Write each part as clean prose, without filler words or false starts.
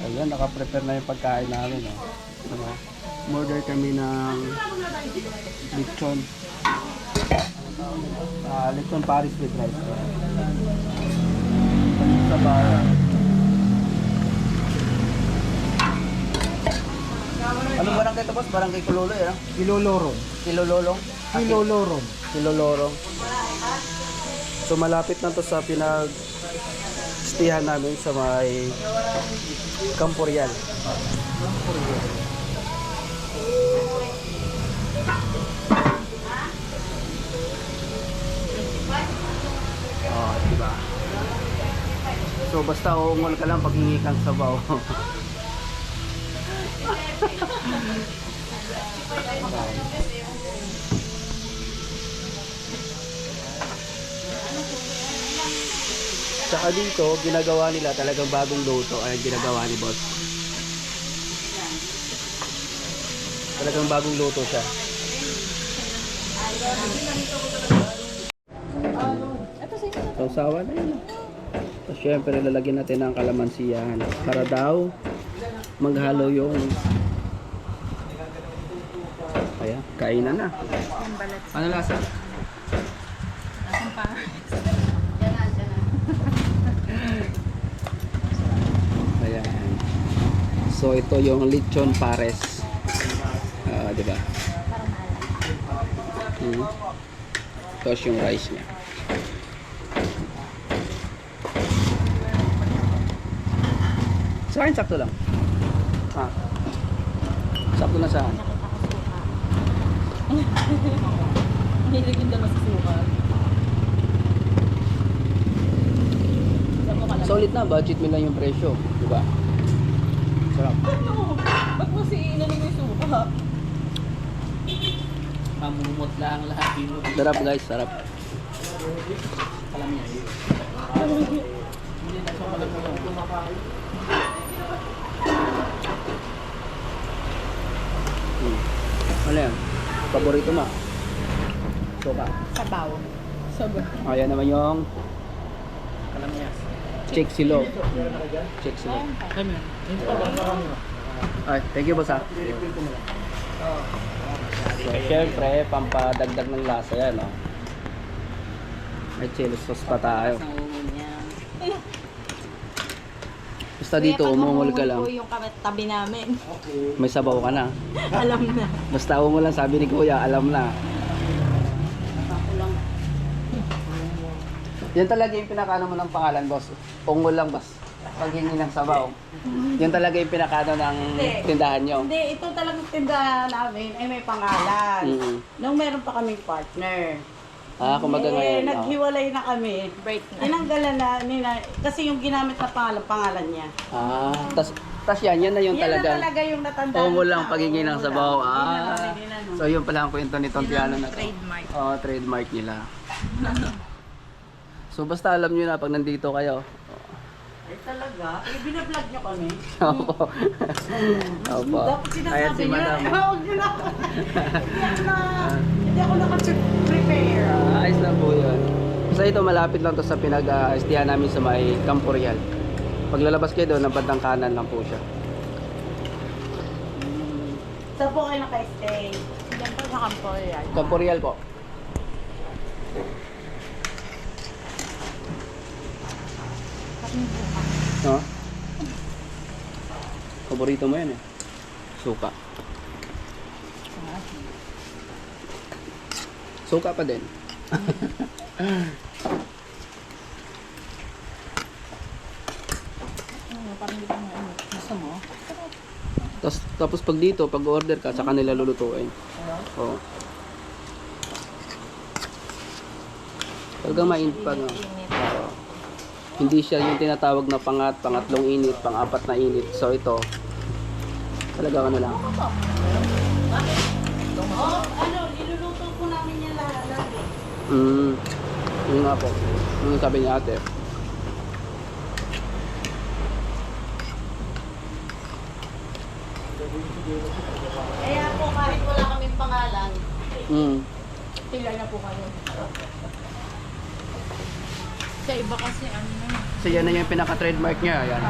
Ayan, naka-prepare na yung pagkain namin. Diba? Order kami ng lechon. Lechon Paris with rice. Sa bayan. Anong barangay ito, boss? Barangay Kuloloy, eh? Kilolorong. Kilololong? Kilolorong. Kilolorong. So malapit na to sa pinag-stihan namin sa may Camporial. Oh, diba? So basta uungol ka lang pag hingi kang sabaw. Tsaka dito, ginagawa nila talagang bagong luto ay ginagawa ni boss. Talagang bagong luto siya. Sausawan na yun. So, syempre, lalagyan natin ng kalamansiyan para daw maghalo yung ayan, kainan na. Ano lasa? Ayan. So ito yung lechon pares. Di ba? Tapos yung rice niya. Sa akin sakto lang. Sakto na sa akin. Nilagyan daw sa suka. Solid na, budget mo lang yung presyo, di ba? Sarap. Ano? Ba't mo si inanin mo yung suka? Mamumot lang lahat yun. Sarap guys, sarap. Alam niya yun. Hindi na siya pala mo kumakain. Ano yan? Paborito mo? Suka. Sabaw. Sabaw. Ayan naman yung Alam niya. Check silo. Check silo. Alam niya. Ay, thank you boss ha. So, syempre, pampadagdag ng lasa yan, no? May chili sauce pa tayo. Basta dito, umungol ka lang. Yung tabi namin. May sabaw ka na. Alam na. Basta umungol lang, sabi ni kuya, alam na. Yan talaga yung pinakano mo ng pangalan, boss. Ungol lang, boss. Paghingi ng sabaw. Yan talaga yung pinakano ng tindahan nyo. Hindi, ito talagang tindahan namin ay may pangalan. Nung meron pa kaming partner. Kumbaga ngayon. Naghiwalay na kami. Break na. Tinanggalan na nila, kasi yung ginamit na pangalan niya. Tas yan na yung Yan talaga. na talaga yung natandaan. Ungol lang paghingi ng sabaw. Yun na. So yun pala ang kwento nitong piano na to. Trademark. Trademark nila. So basta alam nyo na pag nandito kayo. Ay talaga? Binablog niyo kami? Opo. Opo. Dapat Ayan sinasabi si niyo. madam. Huwag niyo na. Hindi ako naka-prepare. Ayos lang po yun. So ito malapit lang to sa pinag-istihan namin sa may Camporial. Paglalabas kayo doon, ng bandang kanan lang po siya. Saan po kayo naka-stay? Diyan po sa Camporeal. Camporial po. No? Paborito mo yan eh. Suka. Suka pa din. Parang hindi ko ano. Gusto mo? Tapos pag dito, pag order ka, sa kanila lulutuin. Oo. Talagang mainit pa no. Oo. Hindi siya yung tinatawag na pangatlong init, pang-apat na init. So ito, talaga ano lang. Iluluto po namin yan lahat. Yun nga po. Yung sabi niya ate. Kaya po kahit wala kaming pangalan, Pila na po kayo. Sa iba kasi ano. So yan na yung pinaka-trademark niya. Ayan.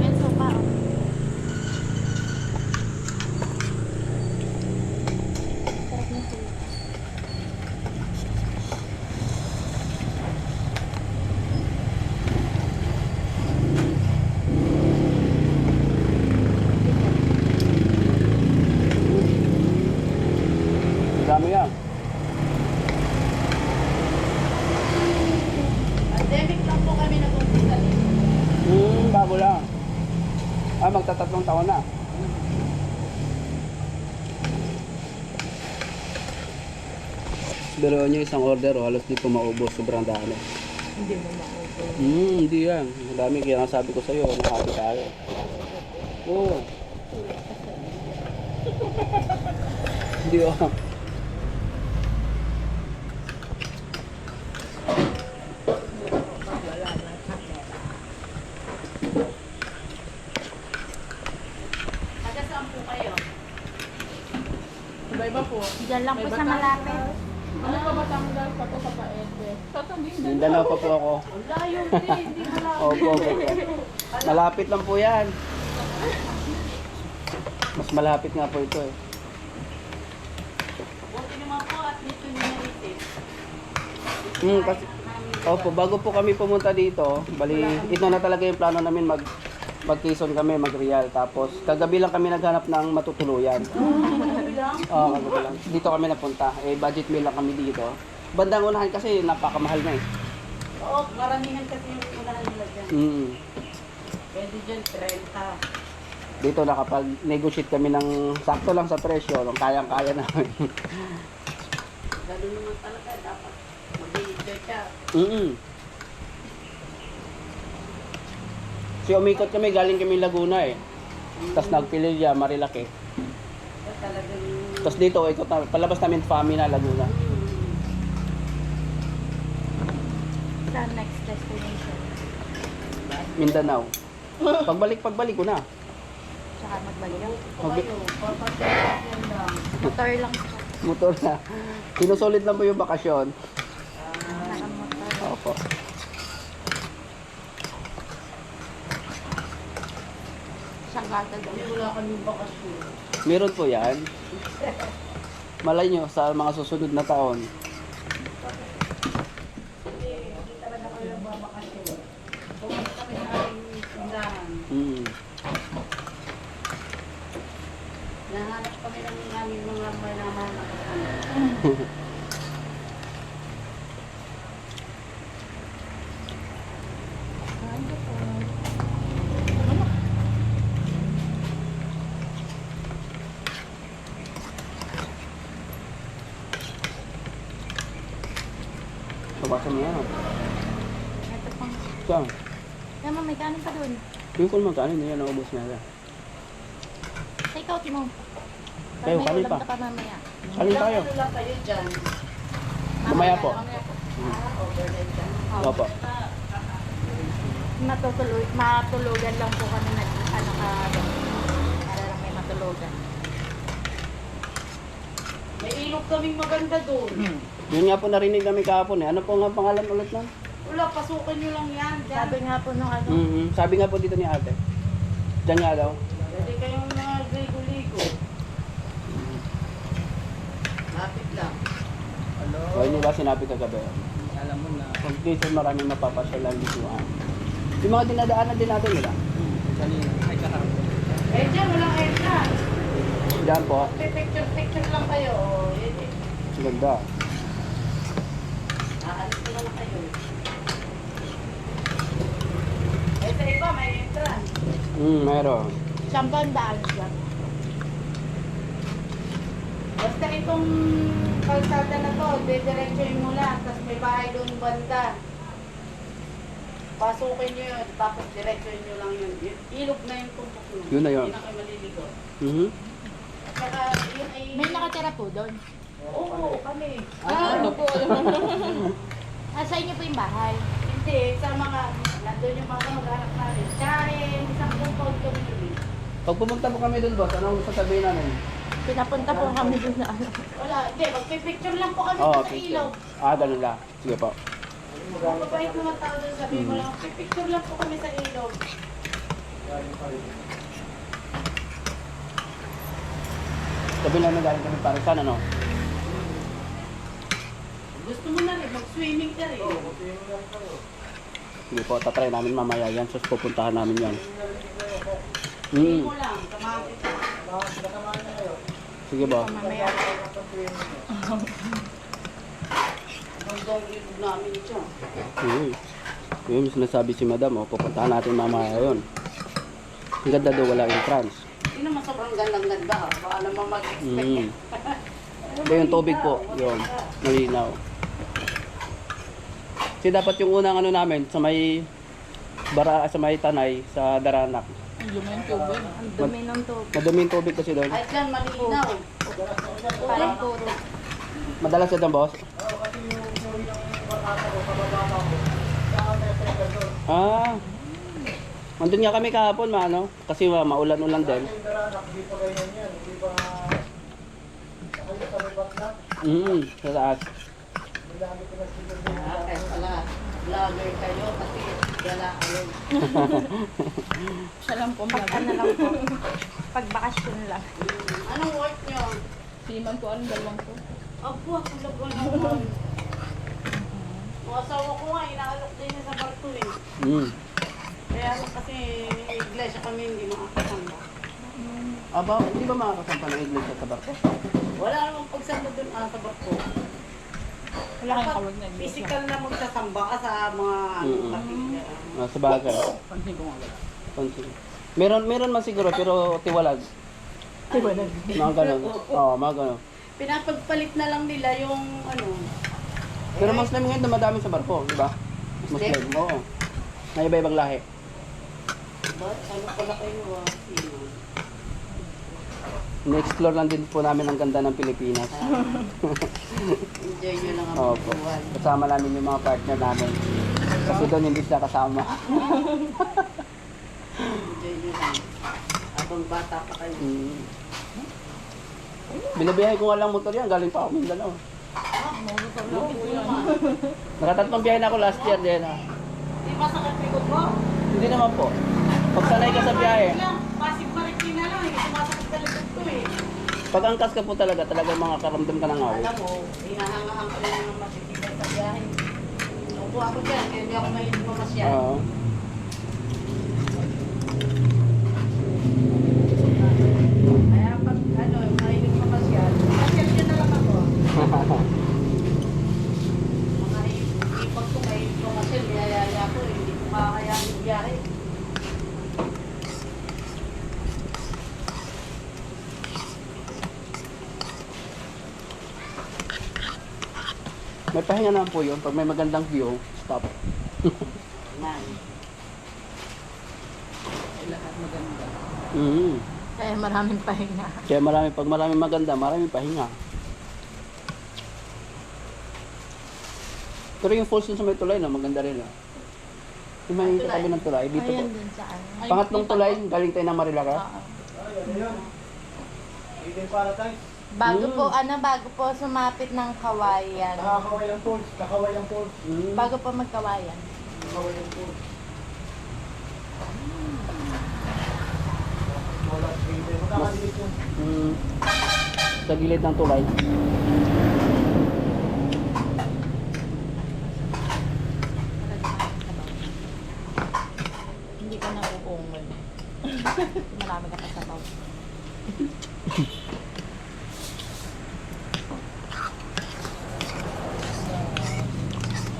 Yan, sopa. Oh. Sarap na sopa. Ang dami yan. Pandemic lang po kami nag-umpisa dito. Bago lang. Magtatatlong taon na. Pero nyo isang order, halos di ko maubos. Sobrang dami. Hindi mo maubos. Hindi yan. Ang dami, kaya nga sabi ko sa'yo, happy tayo. Oo. Hindi oh. Taga saan po kayo? Iba-iba po. Diyan lang po sa malapit. Ano pa Batangas pa po sa Paete? Mindanao pa po ako. Ang layo din, hindi mo lang. Opo, opo. Malapit lang po yan. Mas malapit nga po ito eh. Buti naman po at dito nyo naisip. Kasi, opo, bago po kami pumunta dito, bali, ito na talaga yung plano namin mag-Quezon kami, mag-Real. Tapos, kagabi lang kami naghanap ng matutuluyan. Oo, kagabi lang. Dito kami napunta. Budget meal lang kami dito. Bandang unahan kasi napakamahal na eh. Oo, maramihan kasi yung unahan nila dyan. Pwede dyan 30. Dito nakapag-negotiate kami ng sakto lang sa presyo, ng kayang-kaya namin. Ganun naman talaga, dapat mag-i-enjoy ka. So umikot kami, galing kami Laguna eh. Tapos nagpililya, Marilaki. Talagang... Tapos dito, ikot na, palabas namin Famina, Laguna. Sa next destination. Mindanao. Pagbalik ko na. Tsaka magbalik. Kayo, papasok yan lang. Motor lang. Motor na. Sinusulit lang po yung bakasyon. Nakamotor. Opo. Siyang gata daw. Hindi wala kaming bakasyon. Meron po yan. Malay nyo sa mga susunod na taon. Hindi talaga kayo nagbabakasyon. Pumunta kami sa aming tindahan. Nahanap kami ng aming mga manamahal na kasama. Babasan mo yan. Ito pang... Saan? Yan, may kanin pa dun. Yung kung magkano na yan, naubos na yan. Take out mo. Kayo, Para may kanin ulam pa. ka pa mamaya. Alin tayo? Ano lang kayo dyan? Mamaya po. Overnight dyan. Opo. Matulugan lang po kami ano ka para lang may matulugan. May ilog kaming maganda doon. Yun nga po narinig namin kahapon eh. Ano po nga pangalan ulit nun? Wala, pasukin nyo lang yan. Dyan. Sabi nga po nung ano, Sabi nga po dito ni ate. Diyan nga daw. Pwede kayong mga ligo-ligo. Lapit lang. O hindi ba sinabi kagabi? Alam mo na, Pag dito maraming mapapasyalan dito. Yung mga dinadaanan din natin nila. kanina, ay kahapon. Eh dyan, walang aircon. Diyan po. Picture lang kayo. O, yun eh. Ganda. Aalis ko lang kayo. Eh sa iba, may entrance. Meron. siyang daan dyan. Basta itong kalsada na to, didiretsuhin mo lang, tapos may bahay doon banda. Pasukin nyo yun, tapos diretsuhin nyo lang yun. Ilog na yung tumpok nyo. Yun na yun. Hindi na kayo maliligo. At saka yun ay... May nakatira po doon. Oo, kami. Ano po? Sa inyo po yung bahay. Hindi, sa mga, nandun yung mga mag-anak namin. Tsaka isang compound kami yun. Pag pumunta po kami doon boss, anong sasabihin namin? Pinapunta po kami dun sa ano. Wala, hindi. Magpipicture lang po kami Oo, sa picture. ilog. Ganun lang. Sige po. Mababait naman tao doon, sabihin mo lang, magpipicture lang po kami sa ilog. Sabi lang na galing kami para saan, ano? Gusto mo na rin, mag-swimming ka rin. Sige po, tatry namin mamaya yan. So, pupuntahan namin yan. Hindi mo lang, samahan kita. Sige po. Mamaya. Hanggang ilog namin ito. Yung sinasabi si madam, pupuntahan natin mamaya yun. Ang ganda daw, wala entrance. Hindi naman sobrang gandang-ganda. Baka naman mag-expect. Ba yung tubig po, yun, malinaw. Kasi dapat yung unang ano namin, sa may tanay, sa Daranak. Ang lumang tubo. Ang dumi ng tubig. Madumi yung tubig kasi doon. Kahit yan, malinaw. Parang putik. Madalas na doon, boss? Andun nga kami kahapon, maano? Kasi maulan-ulan din. Sa taas. Kaya pala, vlogger kayo kasi wala alog. Siya lang po Pag ano lang po. Pag bakasyon lang. Anong work nyo? Siman po, anong dalawang po? Apo, ako lagon naman. Mga asawa ko nga, inaalok din niya sa barko eh. Kaya lang kasi iglesia kami hindi makakasama. Aba, hindi ba makakasampa ng iglesia sa barko? Wala namang pagsamba dun sa barko. Wala kayong kawag na iglesia. Physical na magsasamba ka sa mga kapilya. Sa bagay. Pansin ko nga wala. Pansin. Meron man siguro, pero tiwalag. Tiwalag. Mga ganun. Oo, mga ganun. Pinapagpalit na lang nila yung ano. Pero Muslim ngayon dumadami sa barko, di ba? Muslim, oo. Na iba-ibang lahi. Ba't ano pala kayo sino? Na-explore lang din po namin ang ganda ng Pilipinas. Enjoy nyo lang ang Opo. buwan. Kasama namin yung mga partner namin. Kasi doon hindi sila kasama. Enjoy nyo lang. Habang bata pa kayo. Binabiyahe ko nga lang motor yan, galing pa ako Mindanao. Lupit mo naman. Nakatatlong biyahe na ako last year din. Di ba sakit likod mo? Hindi naman po. Pag sanay ka sa biyahe, Pasig Marikina lang, hindi sumasakit sa likod ko eh. pag angkas ka po talagang makakaramdam ka ng awit. Alam mo, hinahangahan ko lang ng matitibay sa biyahe. Upo ako dyan, kaya hindi ako mahilig mamasyal. Oo. Kaya pag mahilig mamasyal, masyal yun na lang ako. Mga ipag ko mahilig mamasyal, niyayaya ko, hindi ko makakayanin biyahe. May pahinga naman po yun. Pag may magandang view, stop. Yan. Ay, lahat maganda. Kaya maraming pahinga. Kaya pag maraming maganda, maraming pahinga. Pero yung falls dun sa may tulay, no, maganda rin. No? Yung may katabi ng tulay, dito po. Ayan din sa ano. Pangatlong tulay, galing tayo ng Marilaca. Bago po sumapit ng Kawayan. Kakawayang Falls. Bago po magkawayan. Sa gilid ng tulay. Hindi ka na uungol. Marami ka pa sa baw.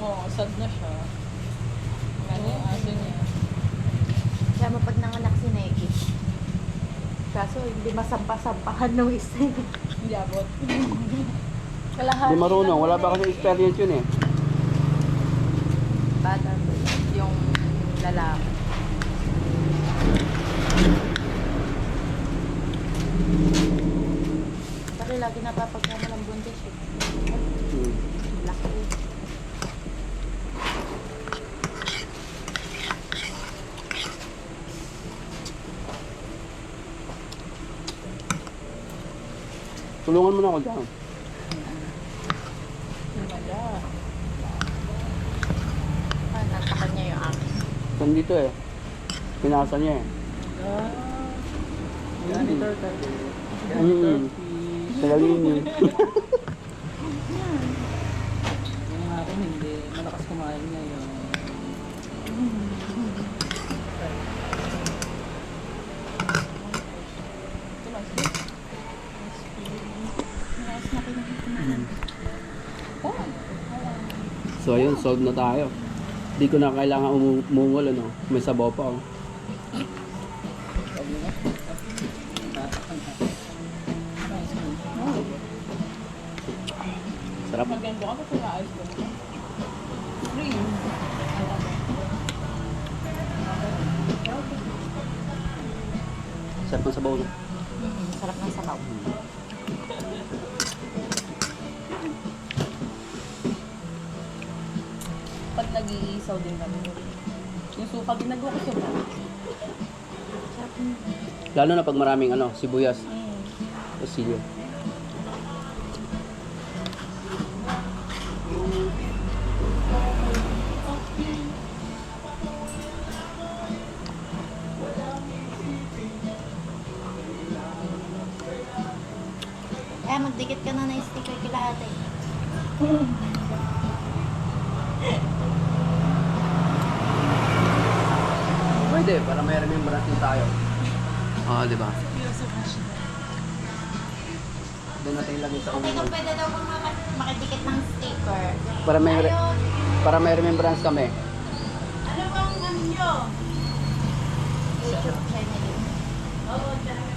Oo, sad na siya. Ano yung aso niya? Kaya mo pag nanganak si Neki. Kaso hindi masampa-sampahan ng isa. Hindi abot. Kalahati. Hindi marunong, lang wala yun pa kasi experience yun eh. Bata po yun, yung lalaki. Pero lagi napapagkama ng buntis eh. Laki. Tulungan mo na ako dyan. Wala. Natakan niya yung akin. Nandito eh. Pinasa niya eh. Janitor tayo. Tagalin yun. Yung akin hindi. Malakas kumain ngayon. So ayun, solve na tayo. Di ko na kailangan umungol ano. May sabaw pa oh. Sabi mo? Sarap. Maganda ka kasi maayos ko. Free. Sarap ng sabaw no. Sarap ng sabaw. Pag nag-iisaw din kami. Yung suka ginagawa ko suka. Sarap ng... Lalo na pag maraming ano, sibuyas. Pasilyo. Magdikit ka na ng sticker kila ate. Pwede, para may remembrance din tayo. Oo, di ba? Doon natin ilagay sa Okay, ulo. pwede daw kung makidikit ng sticker. Para may Ayun. para may remembrance kami. Ano bang ano nyo? YouTube channel. Oo, talaga.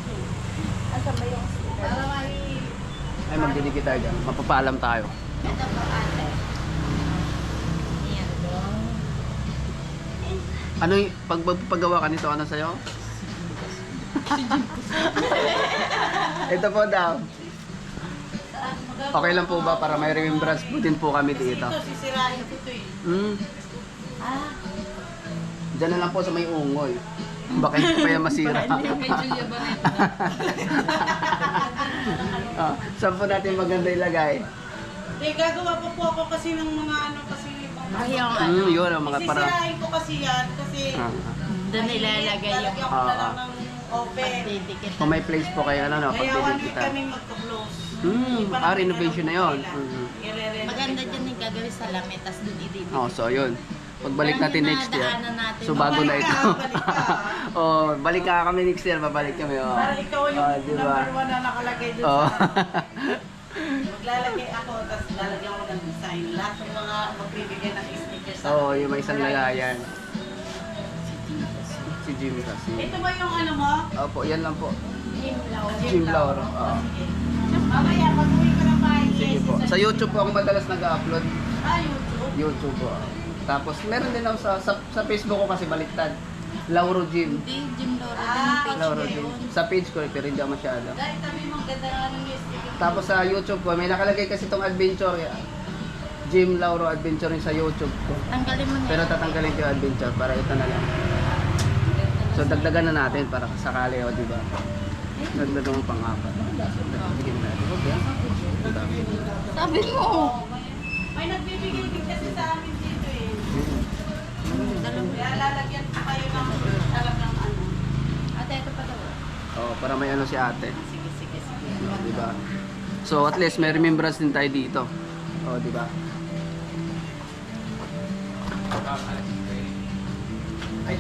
Asan ba yung sticker? Para may... Ay, magdidikit tayo dyan. Mapapaalam tayo. Ito po ate. Ayan. Ano yung pagpagawa ka nito? Ano sa'yo? Ito po daw. Okay lang po ba para may remembrance po din po kami dito? Ito, sisirain ko ito eh. Ah, Diyan na lang po sa may ungoy. Baka hindi pa yan masira. Saan po natin maganda ilagay? Eh, gagawa pa po ako kasi ng mga ano kasi... ayun. Yun ang mga para... Sisirain ko kasi yan kasi... Doon nilalagay yung Lalagyan ko na lang ng open. didikit. Kung may place po kayo, ano, Kaya 1 week pagdidikitan. kami magka-close. Renovation na yun. Maganda dyan yung gagawin sa lamit, tapos doon ididikit. Oh, so yun. Pagbalik natin next year. Daanan natin. So bago na ito. Balik ka. Oh, balik ka kami next year, babalik kami. Oh. Para ikaw yung diba? number 1 na nakalagay dun Oh. sa... Maglalagay ako, tapos lalagyan ko ng design. Lahat ng mga magbibigay ng stickers sa Oo, yung may isang lagayan. Si Jim kasi. Ito ba yung ano mo? Opo, yan lang po. Jim Jim Lauro. Oo. Mamaya, pag-uwi ko ng bahay. Sige po. Sa YouTube po ako madalas nag-upload. YouTube. YouTube po. Tapos meron din ako sa Facebook ko kasi baliktad. Lauro Jim. Hindi, Jim Laura. Din yung page Lauro niya Jim. yun. Sa page ko pero hindi ako masyado. Dahil tabi mo, ganda na ano yung sticker. Tapos sa YouTube ko, may nakalagay kasi itong adventure. Jim Lauro Adventure sa YouTube ko. Tanggalin mo na Pero yun. tatanggalin ko yung adventure para ito na lang. So dagdagan na natin para sakali o, di ba? Dagdagan mo pang-apat. Sige na natin. Okay. Sabi mo. May nagbibigay din kasi sa amin dito eh. Dalawa. Kaya lalagyan ko kayo ng talagang ano. Ate, ito pa daw. Oh, para may ano si ate. Sige, sige, sige. Oh, di ba? So at least may remembrance din tayo dito. Oh, di ba? Ay,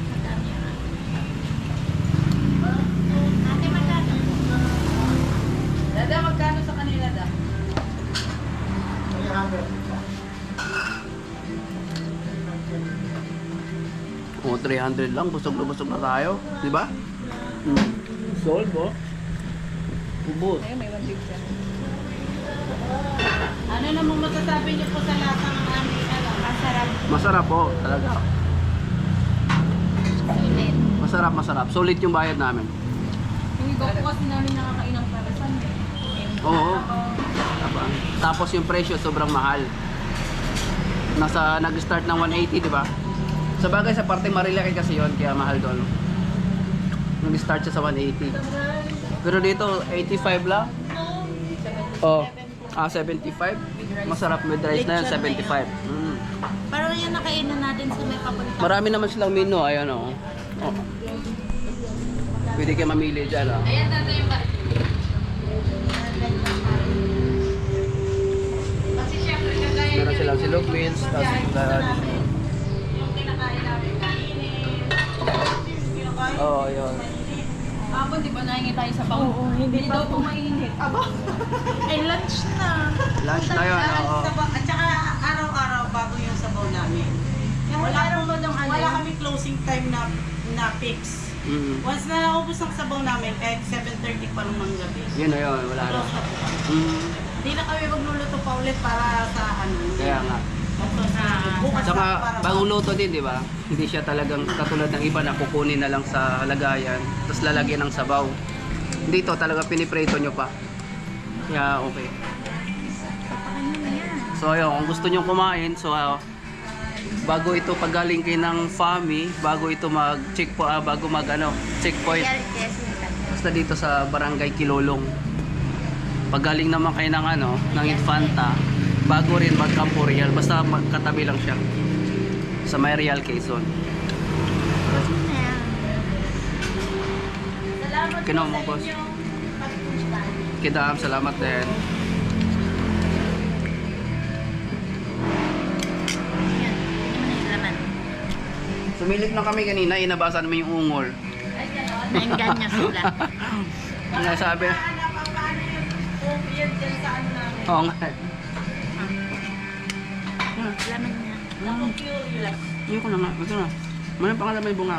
Madami yan. Ate, magkano? Dada, magkano sa kanila da? oh, 300 lang. Busog na tayo. Di ba? Solve, oh. Ubus. Ayun, may 1 siya. Ano namang masasabi niyo po sa lasa ng aming ano? Masarap. Masarap po, talaga. Sulit. Masarap. Sulit yung bayad namin. Yung iba po kasi namin nakakain ng parasan. Oo. Tapos yung presyo sobrang mahal. Nag-start ng 180, di ba? Sa bagay sa parte Marilaki kasi yon kaya mahal doon. Nag-start siya sa 180. Pero dito, 85 lang. Oh, 75. Masarap with rice na yan, 75. Mm. Parang yan nakainan natin sa may papunta. Marami naman silang menu, ayan oh. Oh. Pwede kayo mamili dyan oh. Ayan na yung bar. Kasi syempre kagaya Meron silang silog wheels, tapos Yung kinakain namin kainin. Kinakain. oh, yun. Hapon, di ba nahingi tayo sa bangko? Oo, hindi daw po mainit. Aba, ay lunch na. Lunch na yun, oo. At saka araw-araw bago yung sabaw namin. Wala kami closing time na fix. Mm. Once na naubos ang sabaw namin, kahit 7:30 pa ng gabi. Yun na yun, wala na. Close na po kami. Mm. Hindi na kami magluluto pa ulit para sa ano. Kaya nga. Bukas Saka na para bagong luto din, di ba? Hindi siya talagang katulad ng iba na kukunin na lang sa lagayan, tapos lalagyan ng sabaw. Dito talaga piniprito nyo pa. Kaya okay. So ayun, kung gusto nyo kumain, so bago ito pagaling kayo ng FAMI, bago ito bago checkpoint. Basta dito sa Barangay Kilolong. Pagaling naman kayo ng Infanta, bago rin mag-Campo Real, basta magkatabi lang siya sa may Real Quezon. Salamat Kino mo, boss? Kidam, salamat din. Yan, yung laman. Sumilip na kami kanina, inabasa naman yung ungol. Nainggan niya sila. Ano sabi? paano yung weird din sa ano namin. Oo nga. Laman niya. Ako curious. Hindi ko na nga. Ito na. Manang pangalan may bunga.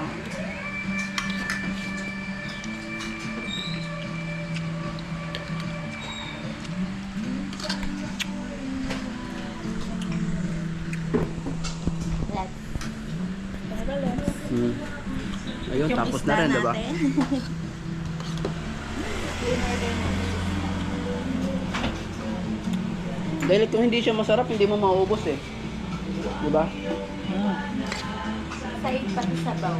Hmm. Ayun, Yung tapos isda na rin, diba? natin. Dahil kung hindi siya masarap, hindi mo mauubos eh. Diba? Side pati sabaw.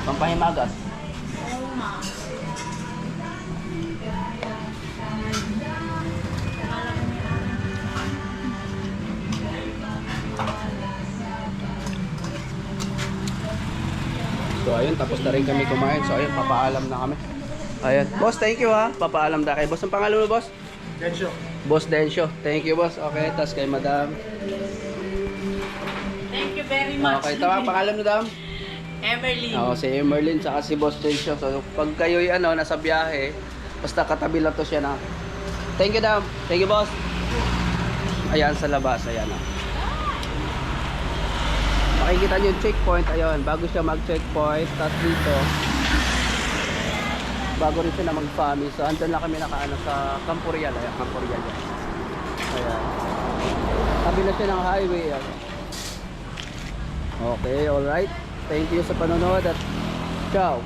Pampahimagas. Oo nga. So ayun, tapos na rin kami kumain. So ayun, papaalam na kami. Ayun. Boss, thank you ha. Papaalam na kay boss. Ang pangalan mo, boss? Densyo. Boss Densyo. Thank you, boss. Okay, tapos kay madam. Thank you very much. Okay, tama, pangalan mo, madam? Emerly. Oo, si Emerlyn, saka si Boss Densyo. So pag kayo'y nasa biyahe, basta katabi lang to siya na. Thank you, dam. Thank you, boss. Ayan, sa labas. Ayan, makikita nyo yung checkpoint, ayun, bago siya mag-checkpoint, tapos dito, bago rin siya na mag-FAMI, so andun lang kami nakaano sa Campo Real, ayan, Campo Real yan. Ayan. Tabi na siya ng highway, ayan. Okay, alright. Thank you sa panonood at ciao!